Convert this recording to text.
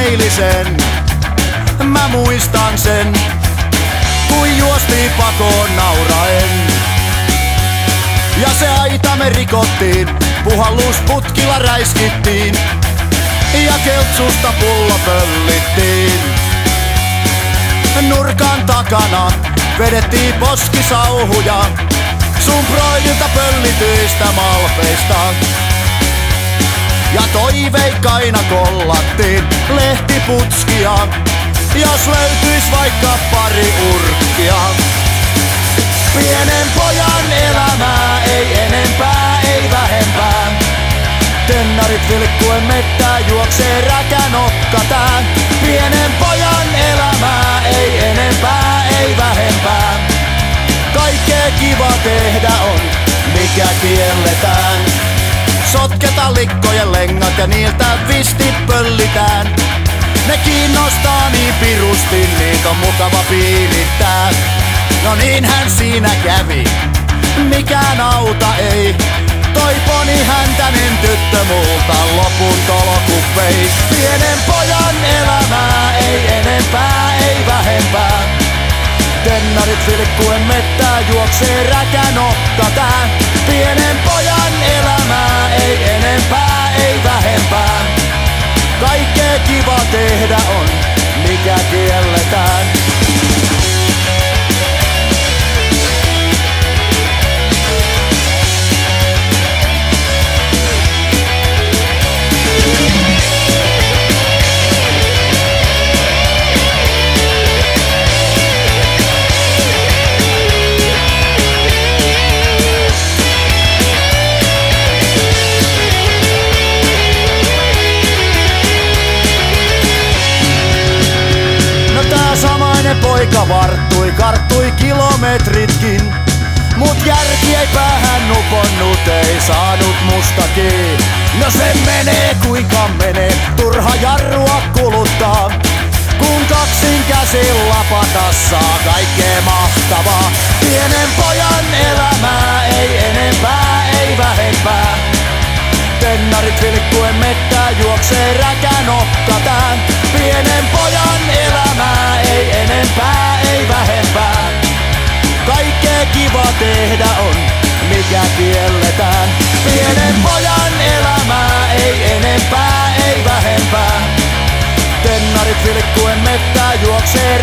eilisen. Mä muistan sen, kun juostiin pakoon nauraen. Ja se aita me rikottiin, puhallusputkilla räiskittiin. Ja keltsusta pullo pöllittiin. Nurkan takana vedettiin poskisauhuja sun broidilta pöllityistä malpeista. Ja toiveikkaina kollattiin lehtiputskia, jos löytyis vaikka pari urkkia. Pienen pojan elämää, ei enempää, ei vähempää. Tennarit vilkkuen mettää, juoksee räkänokka tää. Pienen pojan elämää, ei enempää, ei vähempää. Kaikkea kiva tehdä on, mikä kielletään. Sotketa likkojen lengat ja niiltä visti pöllitään. Ne kiinnostaa niin pirusti, niitä on mukava piilittää. No niinhän siinä kävi, mikään auta ei. Toi poni häntänen tyttö multa lopun tolku vei. Pienen pojan elämää, ei enempää, ei vähempää. Tennarit vilkkuen mettää, juoksee räkänokka tää. Pienen pojan elämää, ei enempää, ei vähempää. Kaikkea kiva tehdä on, mikä kielletään. Poika varttui, karttui kilometritkin. Mut järki ei päähän uponnut, ei saanut mustakin. No se menee kuinka menee, turha jarrua kuluttaa. Kun kaksin käsin lapata saa kaikkea mahtavaa. Pienen pojan elämää, ei enempää, ei vähempää. Tennarit vilkkuen mettää, juoksee räkänokka tää. Pienen pojan elämää, ei enempää, ei vähempää. Kaikkea kiva tehdä on, mikä kielletään. Pienen pojan elämää, ei enempää, ei vähempää. Tennarit vilkkuen mettää, juoksee